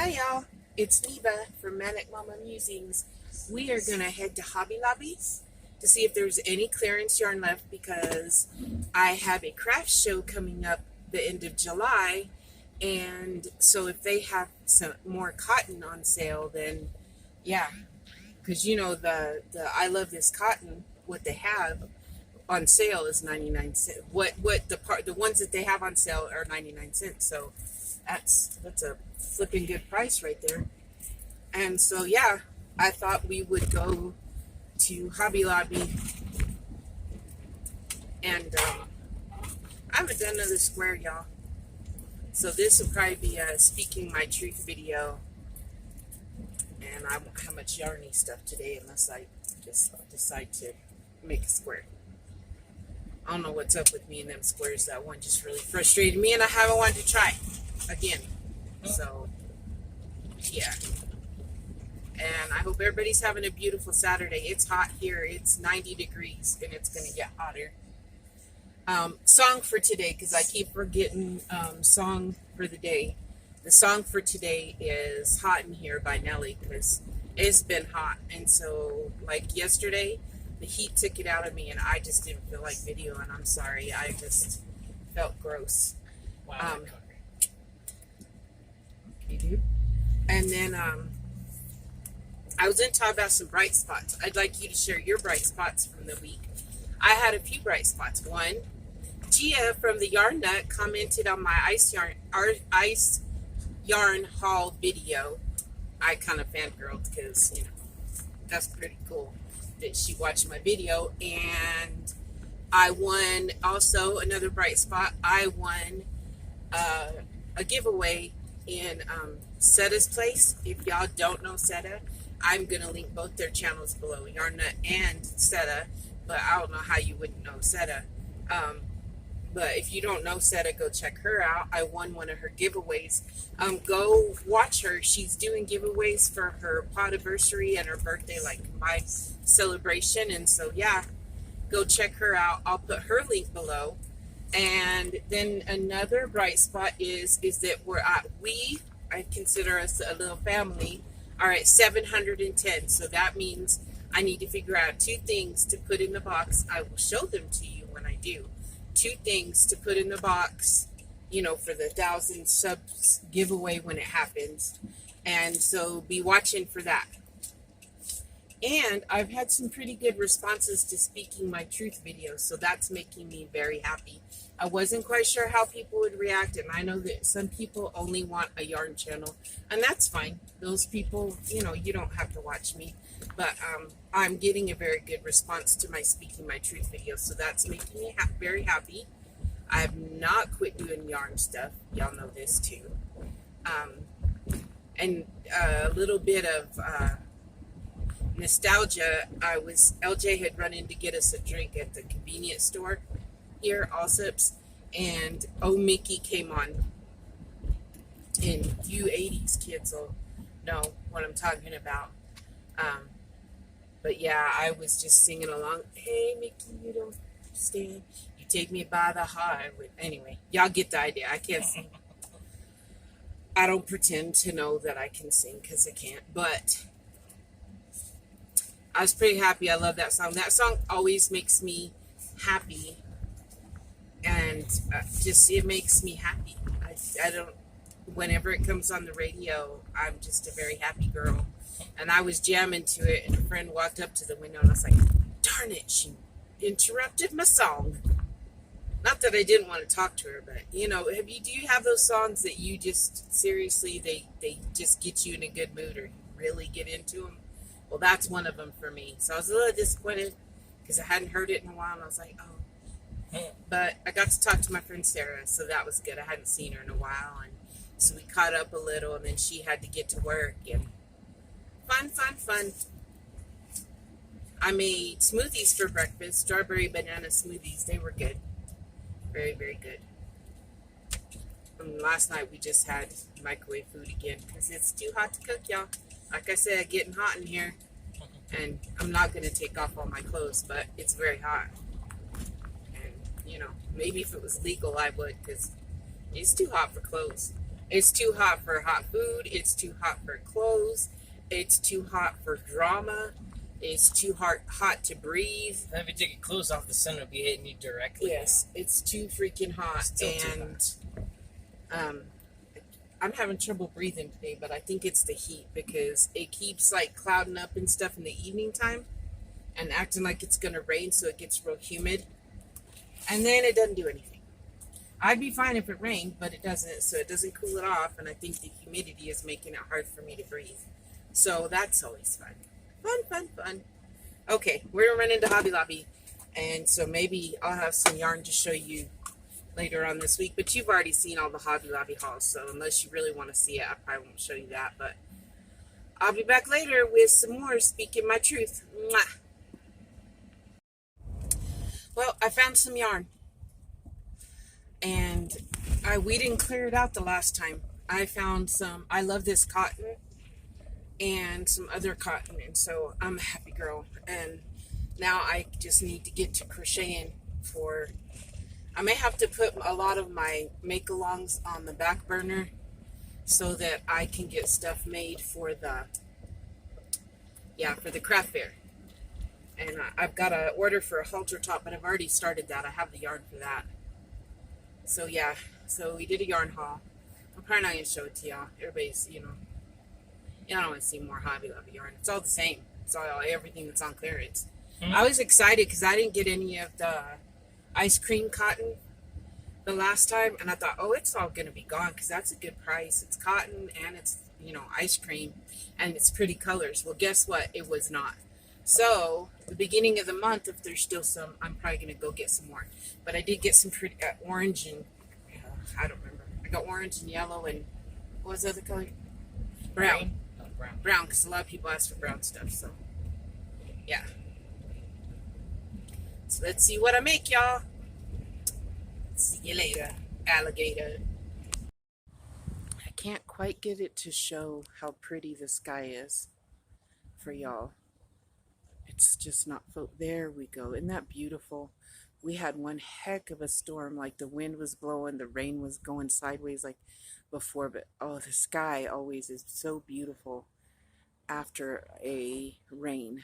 Hi y'all, it's Neva from Manic Mama Musings. We are gonna head to Hobby Lobby to see if there's any clearance yarn left because I have a craft show coming up the end of July, and so if they have some more cotton on sale, then yeah, because you know the I love this cotton. What they have on sale is 99 cents. What the ones that they have on sale are 99 cents. So that's a flipping good price right there. And so yeah, I thought we would go to Hobby Lobby, and I haven't done another square, y'all. So this will probably be a speaking my truth video, and I won't have much yarny stuff today unless I just decide to make a square. I don't know what's up with me and them squares. That one just really frustrated me, and I haven't wanted to try again. So yeah. And I hope everybody's having a beautiful Saturday. It's hot here. It's 90 degrees, and it's going to get hotter. Song for today, because I keep forgetting song for the day. The song for today is Hot in Here by Nelly, because it's been hot. And so, like yesterday, the heat took it out of me, and I just didn't feel like videoing. I'm sorry. I just felt gross. Wow. Okay, dude. And then, I was going to talk about some bright spots. I'd like you to share your bright spots from the week. I had a few bright spots. One, Gia from the Yarn Nut commented on my ice yarn haul video. I kind of fangirled because, you know, that's pretty cool that she watched my video. And I won also another bright spot. I won a giveaway in Setta's place. If y'all don't know Setta, I'm going to link both their channels below, Yarn Nut and Setta, but I don't know how you wouldn't know Setta. But if you don't know Setta, go check her out. I won one of her giveaways. Go watch her. She's doing giveaways for her podiversary and her birthday, like combined celebration. And so, yeah, go check her out. I'll put her link below. And then another bright spot is that I consider us a little family, are at 710. So that means I need to figure out two things to put in the box. I will show them to you when I do. Two things to put in the box, you know, for the 1,000 subs giveaway when it happens. And so be watching for that. And I've had some pretty good responses to speaking my truth videos, so that's making me very happy. I wasn't quite sure how people would react, and I know that some people only want a yarn channel, and that's fine. Those people, you know, you don't have to watch me, but I'm getting a very good response to my speaking my truth videos, so that's making me very happy. I've not quit doing yarn stuff. Y'all know this too. And a little bit of nostalgia. LJ had run in to get us a drink at the convenience store here, Allsup's, and Oh Mickey came on. And you 80s kids will know what I'm talking about. But yeah, I was just singing along. Hey Mickey, you don't understand. You take me by the heart. Anyway, y'all get the idea. I can't sing. I don't pretend to know that I can sing because I can't. But I was pretty happy. I love that song. That song always makes me happy. And it makes me happy. I don't, whenever it comes on the radio, I'm just a very happy girl. And I was jamming to it, and a friend walked up to the window, and I was like, darn it, she interrupted my song. Not that I didn't want to talk to her, but, you know, do you have those songs that you just, seriously, they just get you in a good mood, or you really get into them? Well, that's one of them for me. So I was a little disappointed because I hadn't heard it in a while, and I was like, oh. But I got to talk to my friend Sarah, so that was good. I hadn't seen her in a while, and so we caught up a little, and then she had to get to work, and fun. I made smoothies for breakfast, strawberry banana smoothies. They were good. Very, very good. And last night we just had microwave food again because it's too hot to cook, y'all. Like I said, getting hot in here, and I'm not going to take off all my clothes, but it's very hot. And, you know, maybe if it was legal I would, because it's too hot for clothes. It's too hot for hot food. It's too hot for clothes. It's too hot for drama. It's too hot to breathe. And if you take your clothes off, the sun will be hitting you directly. Yes, it's too freaking hot. Um, I'm having trouble breathing today, but I think it's the heat because it keeps like clouding up and stuff in the evening time and acting like it's going to rain, so it gets real humid. And then it doesn't do anything. I'd be fine if it rained, but it doesn't, so it doesn't cool it off, and I think the humidity is making it hard for me to breathe. So that's always fun. Fun, fun, fun. Okay, we're going to run into Hobby Lobby, and so maybe I'll have some yarn to show you later on this week, but you've already seen all the Hobby Lobby hauls, so unless you really want to see it, I probably won't show you that, but I'll be back later with some more Speaking My Truth. Mwah. Well, I found some yarn, and we didn't clear it out the last time. I found some, I love this cotton and some other cotton, and so I'm a happy girl, and now I just need to get to crocheting for, I may have to put a lot of my make-alongs on the back burner so that I can get stuff made for the, for the craft fair. And I've got an order for a halter top, but I've already started that. I have the yarn for that. So yeah, so we did a yarn haul. I'm probably not going to show it to y'all. Everybody's, you don't want to see more Hobby Lobby yarn. It's all the same. It's all everything that's on clearance. Mm-hmm. I was excited because I didn't get any of the ice cream cotton the last time, and I thought, oh, it's all going to be gone because that's a good price. It's cotton and it's, ice cream, and it's pretty colors. Well, guess what? It was not. So the beginning of the month, if there's still some, I'm probably going to go get some more. But I did get some pretty orange and I don't remember. I got orange and yellow and what was the other color? Brown. Brown, because a lot of people ask for brown stuff. So yeah. So let's see what I make, y'all. See you later, alligator. I can't quite get it to show how pretty the sky is for y'all. It's just not, there we go. Isn't that beautiful? We had one heck of a storm, like the wind was blowing, the rain was going sideways like before, but oh, the sky always is so beautiful after a rain.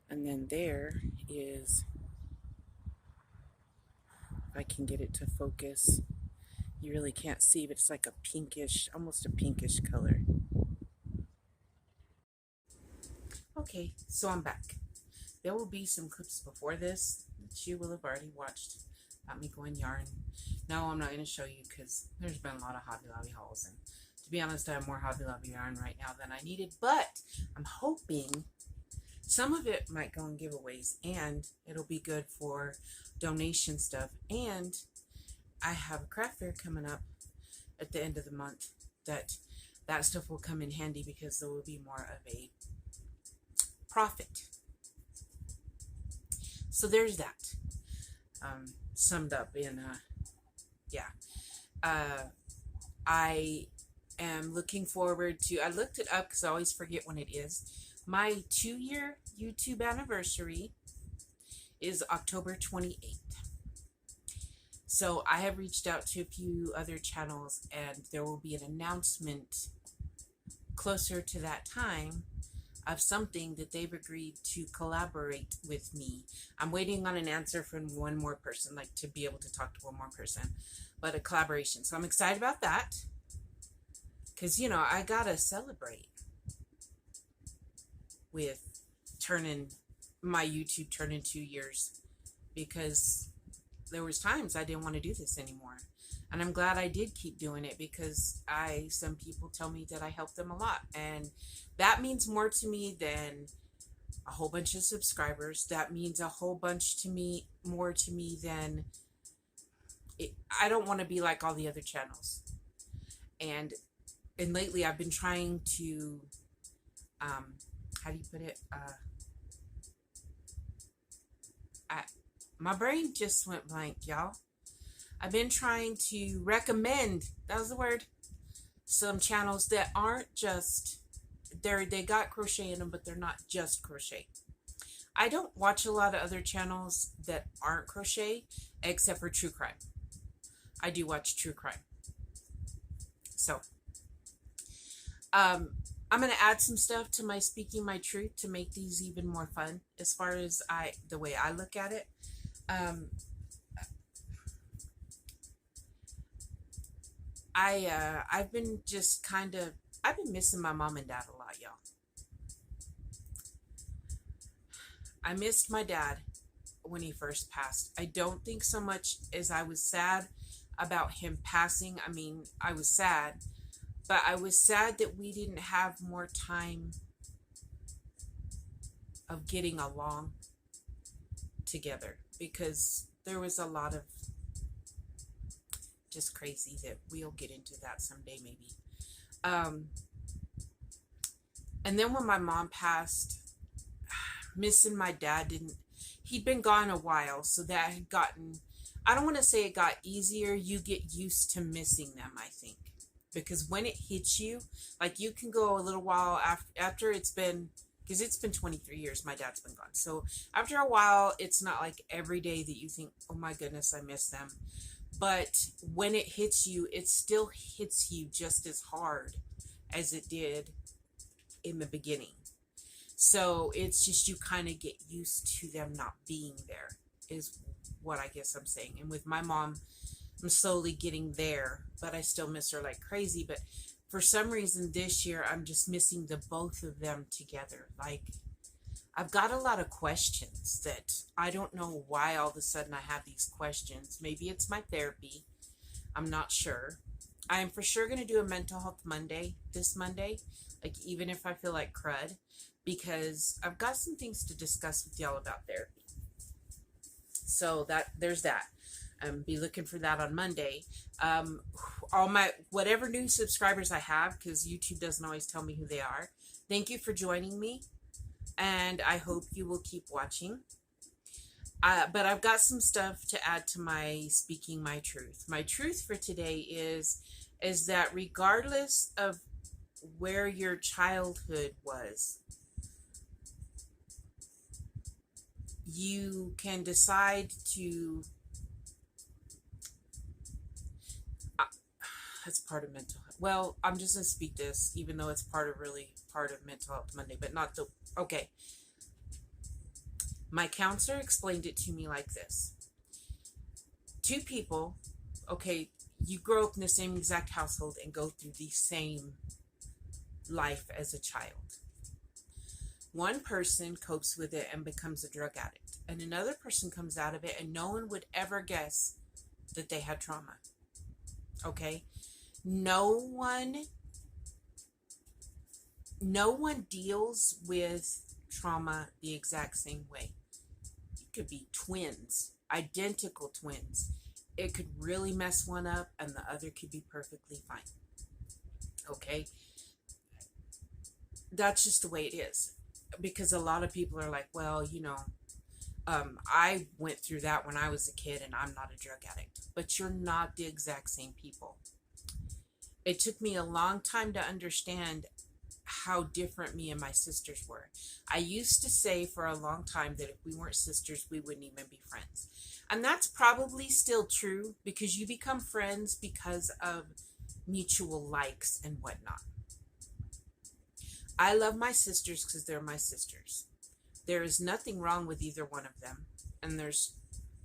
And then there is, if I can get it to focus, you really can't see, but it's like a pinkish, almost a pinkish color. Okay, so I'm back. There will be some clips before this that you will have already watched about me going yarn. No, I'm not going to show you because there's been a lot of Hobby Lobby hauls, and to be honest, I have more Hobby Lobby yarn right now than I needed, but I'm hoping some of it might go in giveaways, and it'll be good for donation stuff. And I have a craft fair coming up at the end of the month that stuff will come in handy because there will be more of a profit. So there's that. Summed up in I am looking forward to, I looked it up because I always forget when it is. My 2-year YouTube anniversary is October 28th. So I have reached out to a few other channels, and there will be an announcement closer to that time of something that they've agreed to collaborate with me. I'm waiting on an answer from one more person, like to be able to talk to one more person, but a collaboration. So I'm excited about that because, I gotta celebrate with my YouTube turning 2 years, because there was times I didn't want to do this anymore. And I'm glad I did keep doing it because some people tell me that I helped them a lot. And that means more to me than a whole bunch of subscribers. That means a whole bunch more to me than, I don't want to be like all the other channels. And lately I've been trying to, how do you put it? My brain just went blank, y'all. I've been trying to recommend, that was the word, some channels that aren't just, they got crochet in them, but they're not just crochet. I don't watch a lot of other channels that aren't crochet, except for true crime. I do watch true crime. So, I'm going to add some stuff to my Speaking My Truth to make these even more fun as far as the way I look at it. Um, I've been just I've been missing my mom and dad a lot, y'all. I missed my dad when he first passed. I don't think so much as I was sad about him passing. I mean, I was sad, but I was sad that we didn't have more time of getting along together, because there was a lot of just crazy that we'll get into that someday maybe. And then when my mom passed, missing my dad didn't, he'd been gone a while, so that had gotten, I don't want to say it got easier. You get used to missing them, I think, because when it hits you, like you can go a little while after it's been, because it's been 23 years my dad's been gone, so after a while it's not like every day that you think, oh my goodness, I miss them. But when it hits you, it still hits you just as hard as it did in the beginning. So it's just, you kind of get used to them not being there, is what I guess I'm saying. And with my mom, I'm slowly getting there, but I still miss her like crazy. But for some reason this year, I'm just missing the both of them together. Like, I've got a lot of questions that I don't know why all of a sudden I have these questions. Maybe it's my therapy. I'm not sure. I am for sure going to do a mental health Monday this Monday, like even if I feel like crud, because I've got some things to discuss with y'all about therapy. So there's that. Be looking for that on Monday. All my whatever new subscribers I have, because YouTube doesn't always tell me who they are. Thank you for joining me, and I hope you will keep watching. But I've got some stuff to add to my Speaking My Truth. My truth for today is that regardless of where your childhood was, you can decide to, that's part of mental health. Well, I'm just going to speak this, even though it's part of Mental Health Monday, but not the, okay. My counselor explained it to me like this. Two people, okay, you grow up in the same exact household and go through the same life as a child. One person copes with it and becomes a drug addict, and another person comes out of it and no one would ever guess that they had trauma. Okay? No one deals with trauma the exact same way. It could be twins, identical twins. It could really mess one up and the other could be perfectly fine. Okay? That's just the way it is. Because a lot of people are like, well, I went through that when I was a kid and I'm not a drug addict. But you're not the exact same people. It took me a long time to understand how different me and my sisters were. I used to say for a long time that if we weren't sisters, we wouldn't even be friends. And that's probably still true, because you become friends because of mutual likes and whatnot. I love my sisters because they're my sisters. There is nothing wrong with either one of them. And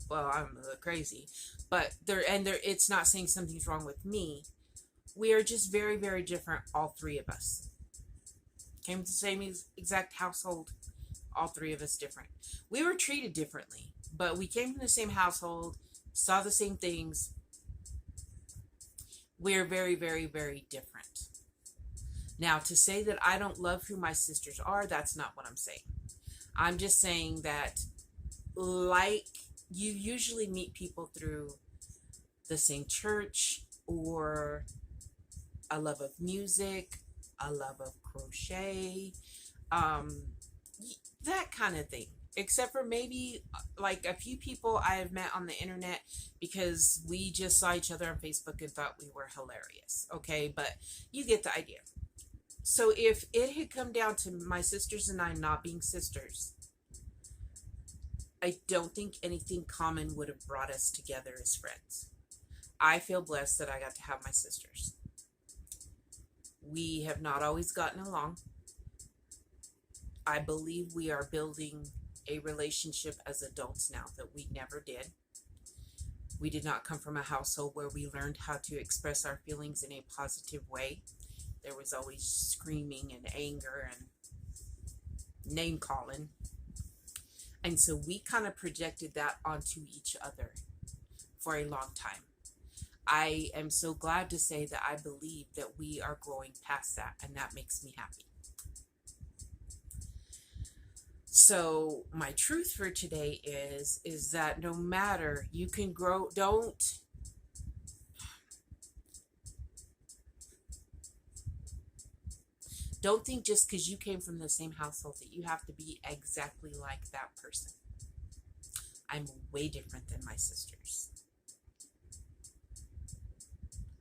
well, I'm a little crazy, but it's not saying something's wrong with me. We are just very, very different, all three of us. Came to the same exact household, all three of us different. We were treated differently, but we came from the same household, saw the same things. We're very, very, very different. Now, to say that I don't love who my sisters are, that's not what I'm saying. I'm just saying that, like, you usually meet people through the same church, or a love of music, a love of crochet, that kind of thing. Except for maybe like a few people I have met on the internet because we just saw each other on Facebook and thought we were hilarious. Okay, but you get the idea. So if it had come down to my sisters and I not being sisters, I don't think anything common would have brought us together as friends. I feel blessed that I got to have my sisters. We have not always gotten along. I believe we are building a relationship as adults now that we never did. We did not come from a household where we learned how to express our feelings in a positive way. There was always screaming and anger and name calling. And so we kind of projected that onto each other for a long time. I am so glad to say that I believe that we are growing past that, and that makes me happy. So my truth for today is that no matter, you can grow, don't think just because you came from the same household that you have to be exactly like that person. I'm way different than my sisters.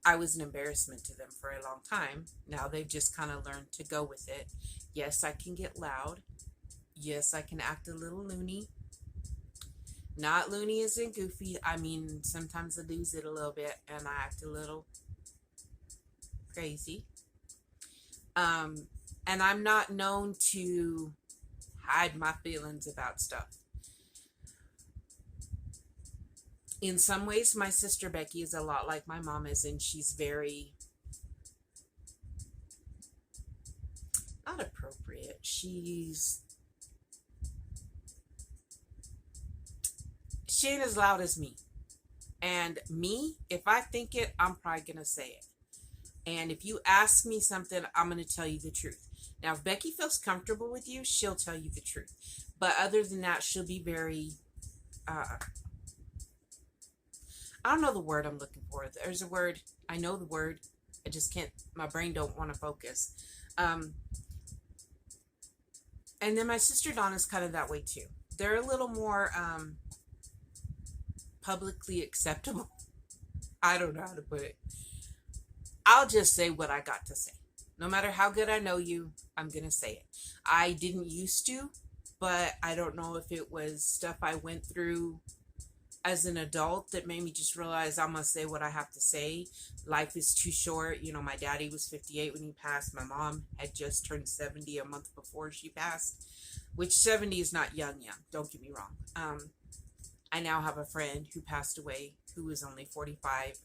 I was an embarrassment to them for a long time. Now they've just kind of learned to go with it. Yes, I can get loud. Yes, I can act a little loony. Not loony as in goofy. I mean, sometimes I lose it a little bit and I act a little crazy. And I'm not known to hide my feelings about stuff. In some ways, my sister Becky is a lot like my mom is, and she's very not appropriate. She ain't as loud as me. And me, if I think it, I'm probably going to say it. And if you ask me something, I'm going to tell you the truth. Now, if Becky feels comfortable with you, she'll tell you the truth. But other than that, she'll be very, I don't know the word I'm looking for. There's a word. I know the word. I just can't, my brain don't want to focus. And then my sister Donna's kind of that way too. They're a little more publicly acceptable. I don't know how to put it. I'll just say what I got to say. No matter how good I know you, I'm going to say it. I didn't used to, but I don't know if it was stuff I went through as an adult that made me just realize I'm going to say what I have to say. Life is too short. You know, my daddy was 58 when he passed. My mom had just turned 70 a month before she passed, which 70 is not young. Don't get me wrong. I now have a friend who passed away who was only 45.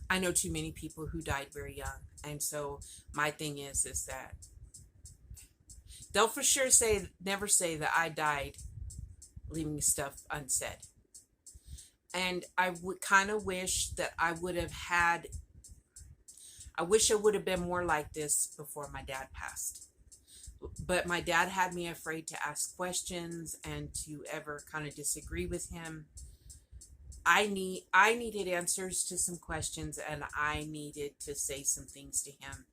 I know too many people who died very young. And so my thing is that don't for sure never say that I died leaving stuff unsaid. And I would kind of wish that I would have been more like this before my dad passed. But my dad had me afraid to ask questions and to ever kind of disagree with him. I needed answers to some questions, and I needed to say some things to him.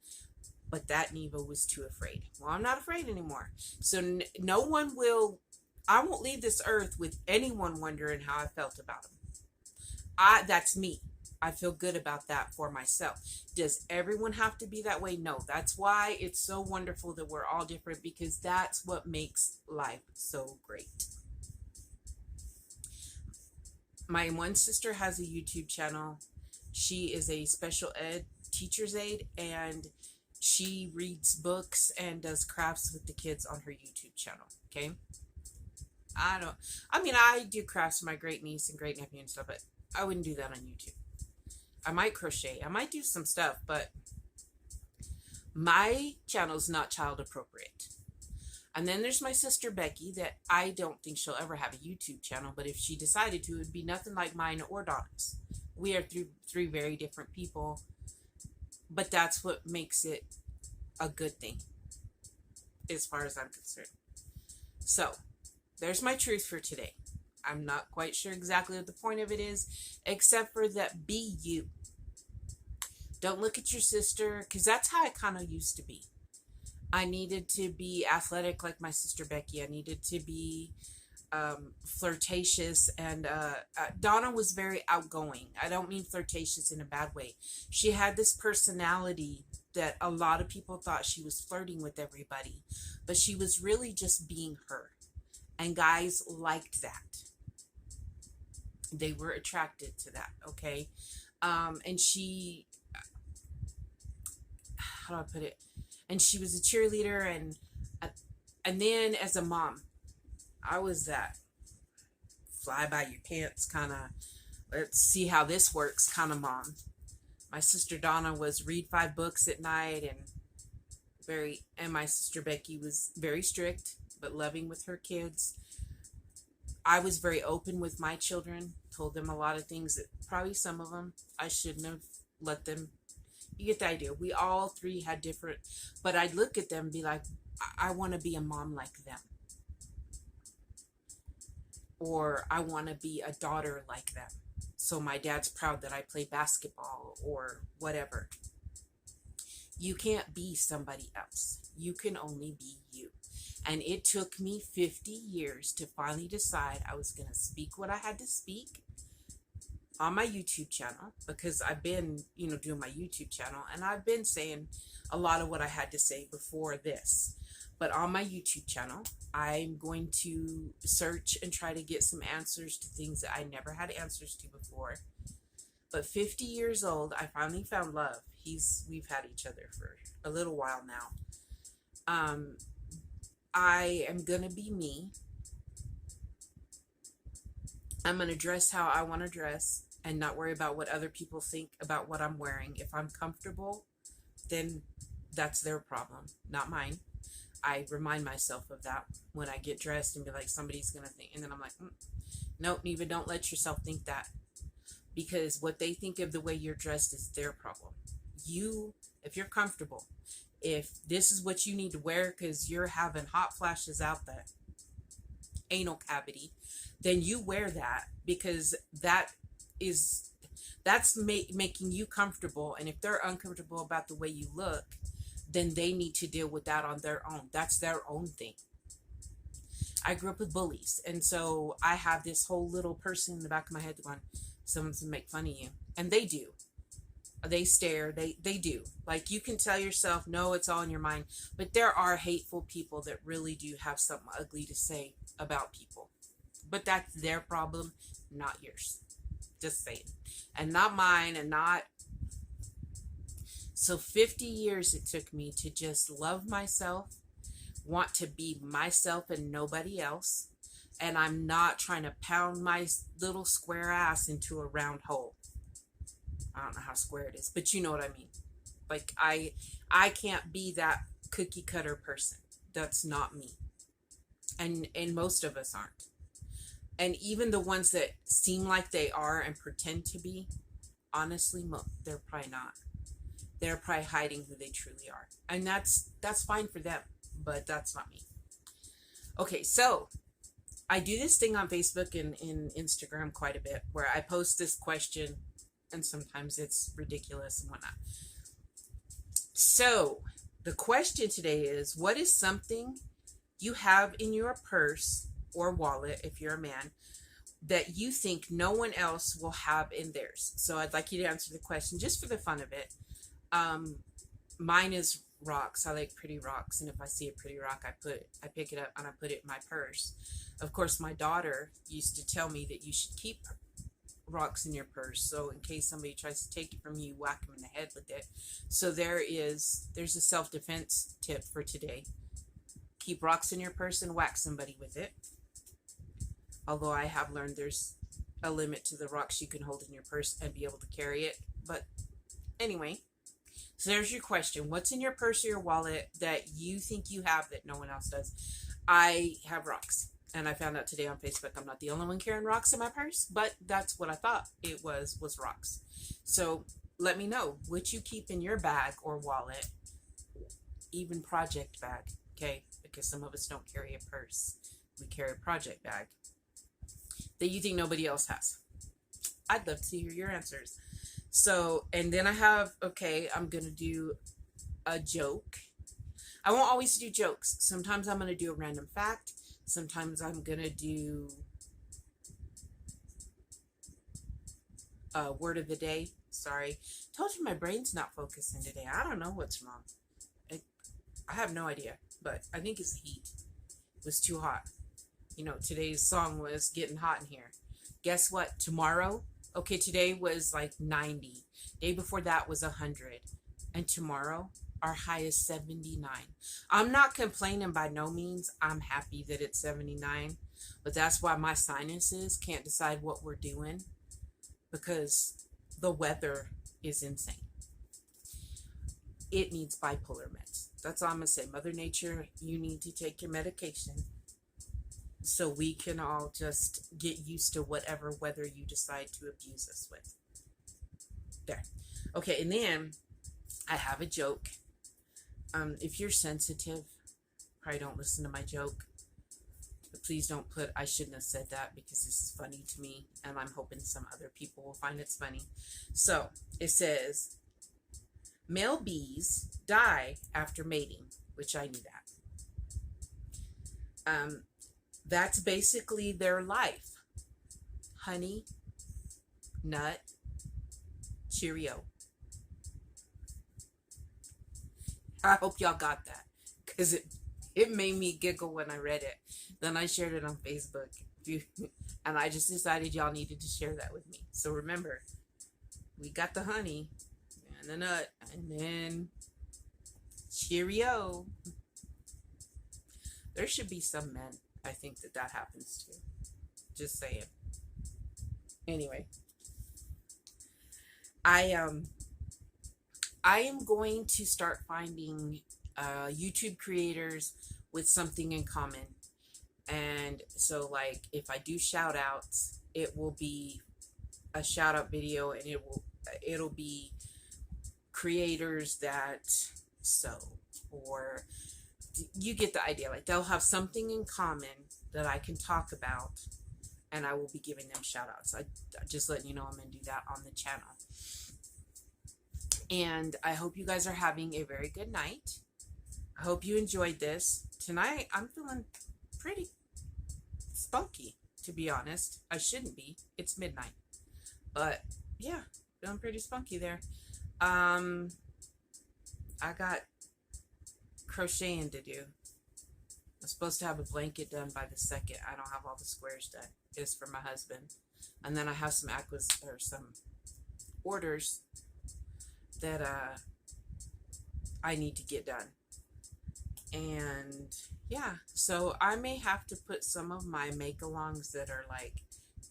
But that Neva was too afraid. Well, I'm not afraid anymore. So I won't leave this earth with anyone wondering how I felt about him. That's me. I feel good about that for myself. Does everyone have to be that way? No. That's why it's so wonderful that we're all different, because that's what makes life so great. My one sister has a YouTube channel. She is a special ed teacher's aide, and she reads books and does crafts with the kids on her YouTube channel. Okay. I do crafts for my great niece and great nephew and stuff, but I wouldn't do that on YouTube. I might crochet. I might do some stuff, but my channel's not child appropriate. And then there's my sister Becky that I don't think she'll ever have a YouTube channel, but if she decided to, it would be nothing like mine or Donna's. We are three very different people, but that's what makes it a good thing as far as I'm concerned. So there's my truth for today. I'm not quite sure exactly what the point of it is, except for that be you. Don't look at your sister, because that's how I kind of used to be. I needed to be athletic like my sister Becky. I needed to be flirtatious, and Donna was very outgoing. I don't mean flirtatious in a bad way. She had this personality that a lot of people thought she was flirting with everybody, but she was really just being her. And guys liked that. They were attracted to that, okay? And she how do I put it? And she was a cheerleader, and then as a mom, I was that fly by your pants kind of, let's see how this works kind of mom. My sister Donna was read 5 books at night, and my sister Becky was very strict but loving with her kids. I was very open with my children, told them a lot of things that probably some of them I shouldn't have let them. You get the idea. We all 3 had different, but I'd look at them and be like, I want to be a mom like them. Or I want to be a daughter like them. So my dad's proud that I play basketball or whatever. You can't be somebody else. You can only be you. And it took me 50 years to finally decide I was going to speak what I had to speak on my YouTube channel, because I've been, doing my YouTube channel, and I've been saying a lot of what I had to say before this. But on my YouTube channel, I'm going to search and try to get some answers to things that I never had answers to before. But 50 years old, I finally found love. We've had each other for a little while now. I am going to be me. I'm going to dress how I want to dress and not worry about what other people think about what I'm wearing. If I'm comfortable, then that's their problem, not mine. I remind myself of that when I get dressed and be like, somebody's going to think. And then I'm like, nope, Neva, don't let yourself think that. Because what they think of the way you're dressed is their problem. If you're comfortable, if this is what you need to wear because you're having hot flashes out the anal cavity, then you wear that, because that's making you comfortable. And if they're uncomfortable about the way you look, then they need to deal with that on their own. That's their own thing. I grew up with bullies, and so I have this whole little person in the back of my head going, someone's gonna make fun of you. And they do. They stare. They do. Like, you can tell yourself, no, it's all in your mind. But there are hateful people that really do have something ugly to say about people. But that's their problem, not yours. Just saying. And not mine, and not... So 50 years it took me to just love myself, want to be myself and nobody else. And I'm not trying to pound my little square ass into a round hole. I don't know how square it is, but you know what I mean. Like, I can't be that cookie cutter person. That's not me. And most of us aren't. And even the ones that seem like they are and pretend to be, honestly, they're probably not. They're probably hiding who they truly are. And that's fine for them, but that's not me. Okay, so I do this thing on Facebook and in Instagram quite a bit where I post this question, and sometimes it's ridiculous and whatnot. So the question today is, what is something you have in your purse or wallet, if you're a man, that you think no one else will have in theirs? So I'd like you to answer the question just for the fun of it. Mine is rocks. I like pretty rocks, and if I see a pretty rock, I pick it up and I put it in my purse. Of course, my daughter used to tell me that you should keep rocks in your purse, so in case somebody tries to take it from you, whack them in the head with it. So there's a self-defense tip for today. Keep rocks in your purse and whack somebody with it. Although I have learned there's a limit to the rocks you can hold in your purse and be able to carry it. But anyway, so there's your question. What's in your purse or your wallet that you think you have that no one else does? I have rocks. And I found out today on Facebook I'm not the only one carrying rocks in my purse, but that's what I thought it was rocks. So let me know what you keep in your bag or wallet, even project bag, okay? Because some of us don't carry a purse. We carry a project bag that you think nobody else has. I'd love to hear your answers. So, and then I have, okay, I'm going to do a joke. I won't always do jokes. Sometimes I'm going to do a random fact. Sometimes I'm going to do a word of the day. Sorry. Told you my brain's not focusing today. I don't know what's wrong. I have no idea, but I think it's the heat. It was too hot. You know, today's song was getting hot in here. Guess what? Tomorrow, okay, today was like 90. Day before that was 100. And tomorrow, Our high is 79. I'm not complaining by no means. I'm happy that it's 79. But that's why my sinuses can't decide what we're doing, because the weather is insane. It needs bipolar meds. That's all I'm going to say. Mother Nature, you need to take your medication so we can all just get used to whatever weather you decide to abuse us with. There. Okay, and then I have a joke. If you're sensitive, probably don't listen to my joke. But please don't put, I shouldn't have said that, because this is funny to me, and I'm hoping some other people will find it's funny. So, it says, male bees die after mating, which I knew that. That's basically their life. Honey, nut, cheerio. I hope y'all got that, because it made me giggle when I read it. Then I shared it on Facebook, and I just decided y'all needed to share that with me. So remember, we got the honey and the nut, and then cheerio. There should be some men, I think, that happens to. Just saying. Anyway, I am going to start finding YouTube creators with something in common. And so, like, if I do shout outs, it will be a shout out video, and it'll be creators that sew, or you get the idea. Like, they'll have something in common that I can talk about, and I will be giving them shout outs. I just letting you know I'm going to do that on the channel. And I hope you guys are having a very good night. I hope you enjoyed this. Tonight, I'm feeling pretty spunky, to be honest. I shouldn't be. It's midnight. But, yeah, feeling pretty spunky there. I got crocheting to do. I'm supposed to have a blanket done by the 2nd. I don't have all the squares done. It's for my husband. And then I have some orders that I need to get done. And yeah, so I may have to put some of my make-alongs that are like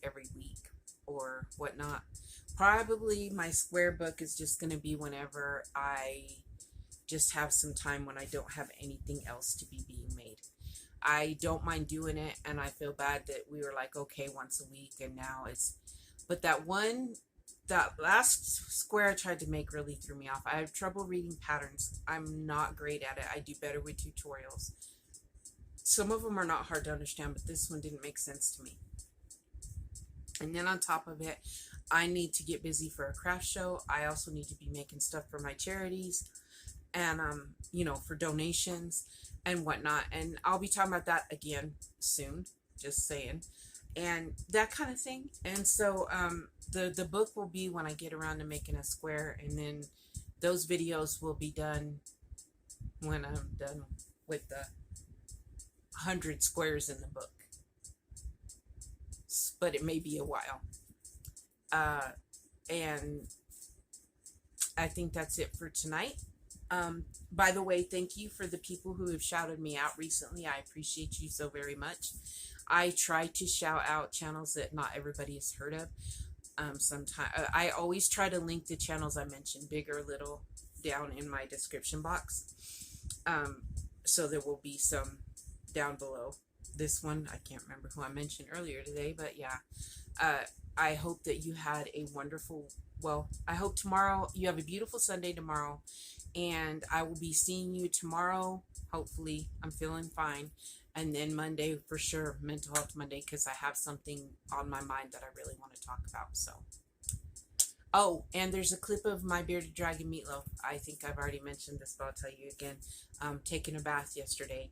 every week or whatnot. Probably my square book is just going to be whenever I just have some time, when I don't have anything else to be being made. I don't mind doing it, and I feel bad that we were like, okay, once a week, and now it's, but that last square I tried to make really threw me off. I have trouble reading patterns. I'm not great at it. I do better with tutorials. Some of them are not hard to understand, but this one didn't make sense to me. And then on top of it, I need to get busy for a craft show. I also need to be making stuff for my charities, and you know, for donations and whatnot. And I'll be talking about that again soon, just saying, and that kind of thing. And so the book will be when I get around to making a square, and then those videos will be done when I'm done with the 100 squares in the book. But it may be a while. And I think that's it for tonight. By the way, thank you for the people who have shouted me out recently. I appreciate you so very much. I try to shout out channels that not everybody has heard of. Sometimes I always try to link the channels I mentioned, big or little, down in my description box. So there will be some down below. This one, I can't remember who I mentioned earlier today, but yeah. I hope that you had a wonderful, well, I hope tomorrow, you have a beautiful Sunday tomorrow, and I will be seeing you tomorrow. Hopefully, I'm feeling fine. And then Monday, for sure, Mental Health Monday, because I have something on my mind that I really want to talk about. So, oh, and there's a clip of my bearded dragon Meatloaf. I think I've already mentioned this, but I'll tell you again. Taking a bath yesterday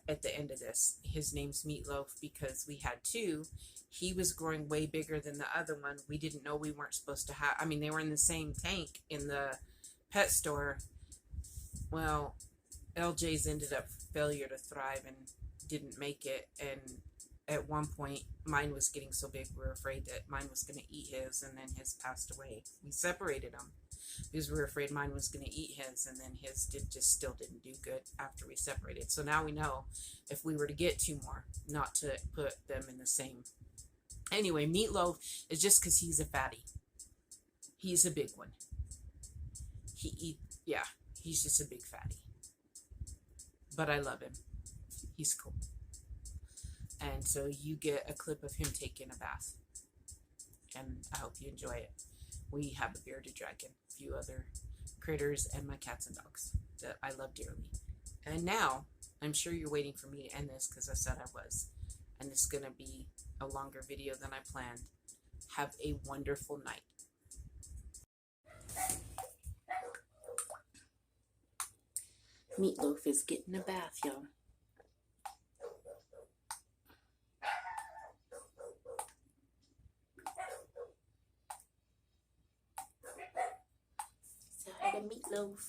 at the end of this. His name's Meatloaf because we had two. He was growing way bigger than the other one. We didn't know we weren't supposed to have, I mean, they were in the same tank in the pet store. Well, LJ's ended up failure to thrive and didn't make it. And at one point, mine was getting so big, we were afraid that mine was going to eat his, and then his passed away. We separated them. because we were afraid mine was going to eat his, and then his still didn't do good after we separated. So now we know if we were to get 2 more, not to put them in the same. Anyway, Meatloaf is just because he's a fatty. He's a big one. He's just a big fatty. But I love him. He's cool. And so you get a clip of him taking a bath. And I hope you enjoy it. We have a bearded dragon, a few other critters, and my cats and dogs that I love dearly. And now, I'm sure you're waiting for me to end this because I said I was. And it's going to be a longer video than I planned. Have a wonderful night. Meatloaf is getting a bath, y'all. So I had a Meatloaf.